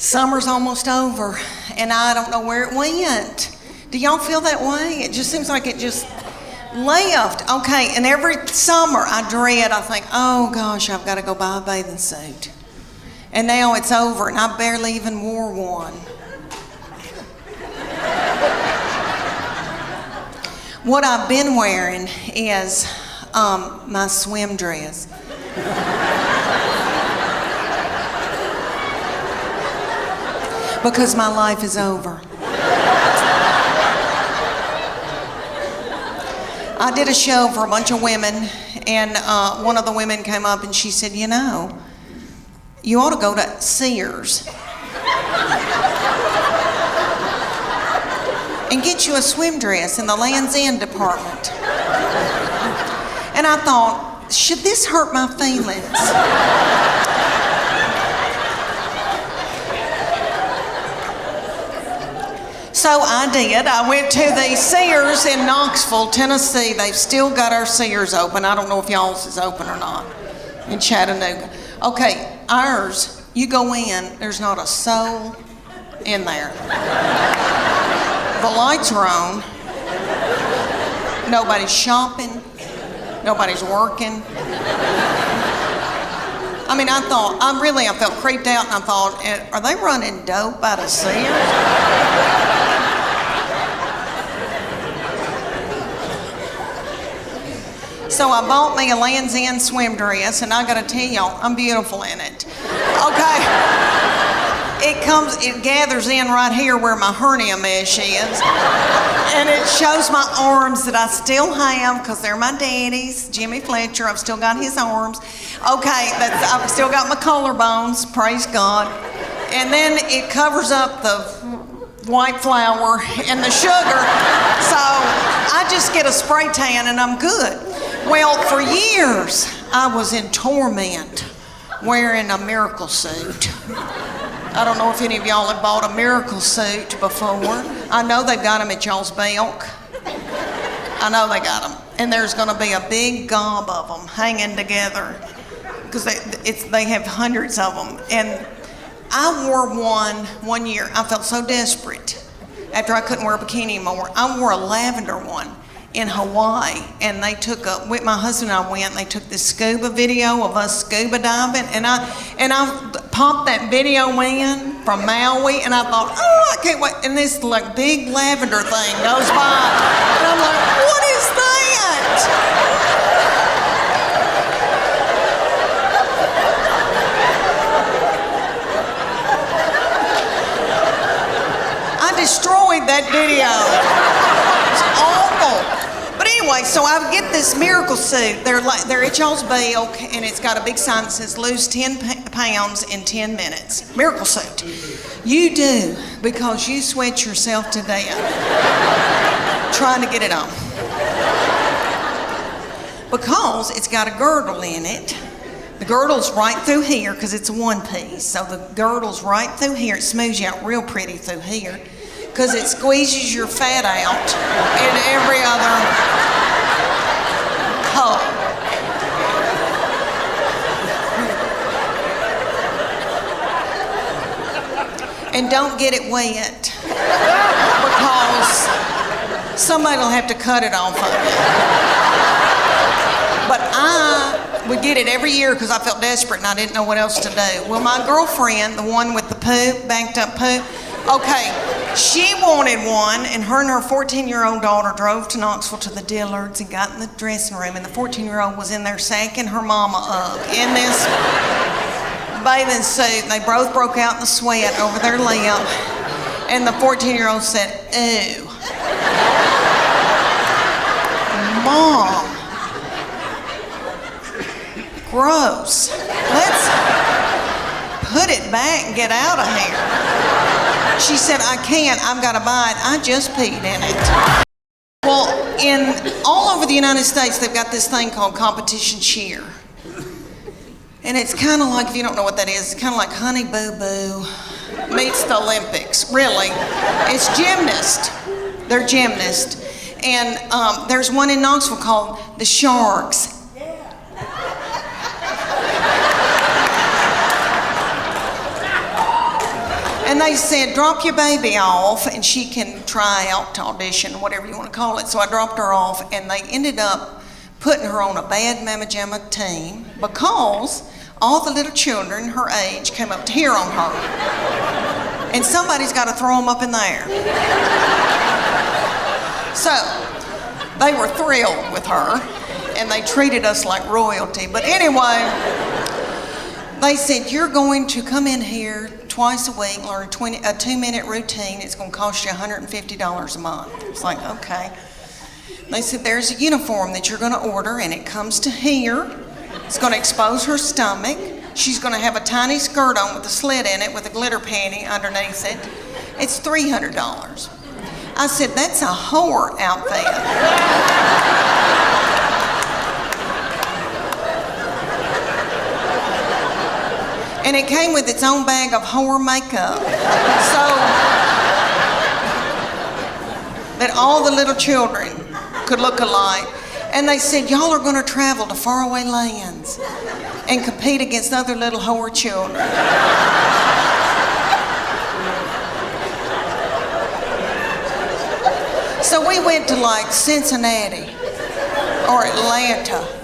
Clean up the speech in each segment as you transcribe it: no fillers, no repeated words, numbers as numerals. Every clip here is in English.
Summer's almost over, and I don't know where it went. Do y'all feel that way? It just seems like it just left. Okay, and every summer I think, oh gosh, I've got to go buy a bathing suit. And now it's over, and I barely even wore one. What I've been wearing is my swim dress. Because my life is over. I did a show for a bunch of women, and one of the women came up and she said, you know, you ought to go to Sears and get you a swim dress in the Land's End department. And I thought, should this hurt my feelings? So I did. I went to the Sears in Knoxville, Tennessee. They've still got our Sears open. I don't know if y'all's is open or not in Chattanooga. Okay, ours, you go in, there's not a soul in there. The lights are on. Nobody's shopping. Nobody's working. I mean, I felt creeped out, and I thought, are they running dope out of Sears? So I bought me a Land's End swim dress, and I gotta tell y'all, I'm beautiful in it. Okay. It gathers in right here where my hernia mesh is. And it shows my arms that I still have, because they're my daddy's. Jimmy Fletcher, I've still got his arms. Okay, I've still got my collarbones, praise God. And then it covers up the white flour and the sugar. So I just get a spray tan and I'm good. Well, for years, I was in torment wearing a miracle suit. I don't know if any of y'all have bought a miracle suit before. I know they've got them at y'all's Belk. I know they got them. And there's gonna be a big gob of them hanging together, because they have hundreds of them. And I wore one year. I felt so desperate after I couldn't wear a bikini anymore. I wore a lavender one in Hawaii, and my husband and I went, and they took this scuba video of us scuba diving, and I popped that video in from Maui, and I thought, oh, I can't wait, and this like big lavender thing goes by, and I'm like, what is that? I destroyed that video. It's awful. But anyway, so I get this miracle suit. They're at y'all's Belk, and it's got a big sign that says lose 10 pounds in 10 minutes. Miracle suit. You do, because you sweat yourself to death trying to get it on. Because it's got a girdle in it. The girdle's right through here, because it's a one piece. So the girdle's right through here. It smooths you out real pretty through here, because it squeezes your fat out in every other hole. And don't get it wet, because somebody will have to cut it off of it. But I would get it every year because I felt desperate and I didn't know what else to do. Well, my girlfriend, the one with the poop, banked up poop, okay, she wanted one, and her 14-year-old daughter drove to Knoxville to the Dillards and got in the dressing room, and the 14-year-old was in there sacking her mama up in this bathing suit, and they both broke out in the sweat over their lip, and the 14-year-old said, ew. Mom. Gross. Let's put it back and get out of here. She said, I can't, I've got to buy it. I just peed in it. Well, all over the United States, they've got this thing called competition cheer. And it's kind of like, if you don't know what that is, it's kind of like Honey Boo Boo meets the Olympics, really. It's gymnast. They're gymnasts. And there's one in Knoxville called the Sharks. And they said, drop your baby off and she can try out to audition, whatever you want to call it. So I dropped her off and they ended up putting her on a bad Mama Jamma team because all the little children her age came up to hear on her. And somebody's got to throw them up in the air. So they were thrilled with her and they treated us like royalty. But anyway, they said, you're going to come in here twice a week, learn a 2-minute routine. It's going to cost you $150 a month. It's like, okay. They said, there's a uniform that you're going to order, and it comes to here. It's going to expose her stomach. She's going to have a tiny skirt on with a slit in it with a glitter panty underneath it. It's $300. I said, that's a whore outfit. And it came with its own bag of whore makeup. So that all the little children could look alike. And they said, y'all are going to travel to faraway lands and compete against other little whore children. So we went to like Cincinnati or Atlanta.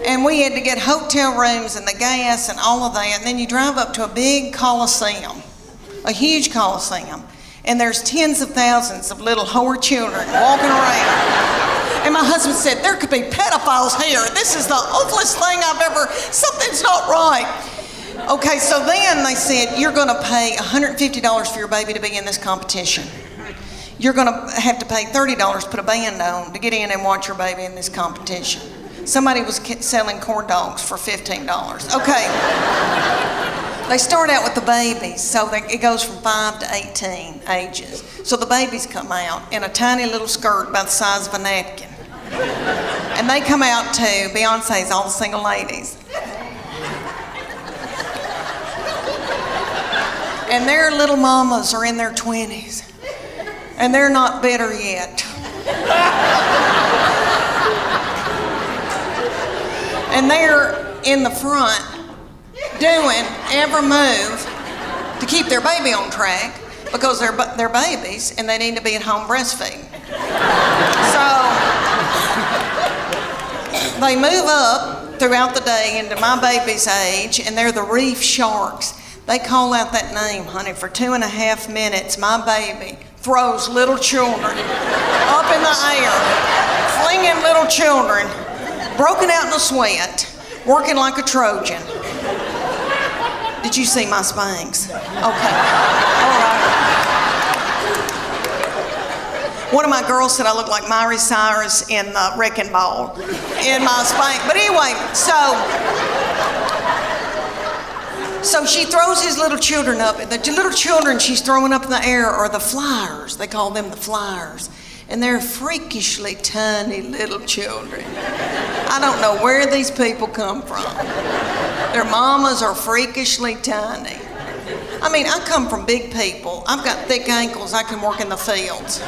And we had to get hotel rooms and the gas and all of that. And then you drive up to a big coliseum, a huge coliseum. And there's tens of thousands of little whore children walking around. And my husband said, there could be pedophiles here. This is the ugliest thing I've ever, something's not right. Okay, so then they said, you're going to pay $150 for your baby to be in this competition. You're going to have to pay $30 to put a band on to get in and watch your baby in this competition. Somebody was selling corn dogs for $15. Okay. They start out with the babies, so it goes from 5 to 18 ages. So the babies come out in a tiny little skirt about the size of a napkin. And they come out to Beyonce's All the Single Ladies. And their little mamas are in their 20s. And they're not bitter yet. And they're in the front doing every move to keep their baby on track because they're babies and they need to be at home breastfeeding. So they move up throughout the day into my baby's age, and they're the reef sharks. They call out that name, honey, for 2.5 minutes. My baby throws little children up in the air, flinging little children, broken out in a sweat, working like a Trojan. Did you see my Spanx? Okay, all right. One of my girls said I look like Miley Cyrus in the Wrecking Ball in my Spanx. But anyway, so she throws his little children up. The little children she's throwing up in the air are the flyers. They call them the flyers. And they're freakishly tiny little children. I don't know where these people come from. Their mamas are freakishly tiny. I mean, I come from big people. I've got thick ankles. I can work in the fields.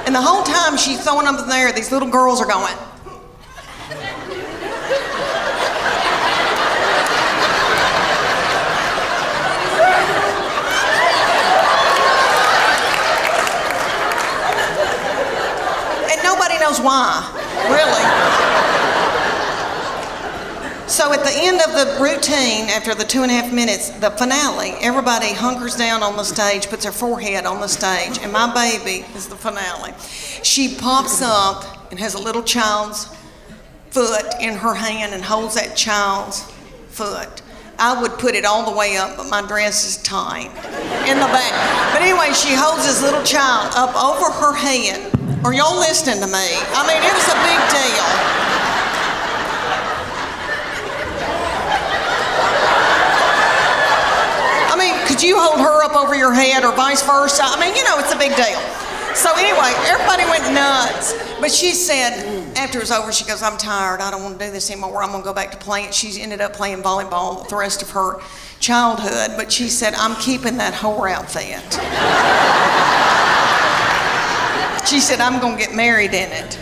And the whole time she's throwing them up there, these little girls are going. Knows why, really. So at the end of the routine, after the 2.5 minutes, the finale, everybody hunkers down on the stage, puts their forehead on the stage, and my baby is the finale. She pops up and has a little child's foot in her hand and holds that child's foot. I would put it all the way up, but my dress is tight in the back. But anyway, she holds this little child up over her head. Are y'all listening to me? I mean, it was a big deal. I mean, could you hold her up over your head or vice versa? I mean, you know, it's a big deal. So anyway, everybody went nuts. But she said, after it was over, she goes, I'm tired. I don't want to do this anymore. I'm going to go back to playing. She ended up playing volleyball the rest of her childhood. But she said, I'm keeping that whore outfit. She said, I'm going to get married in it.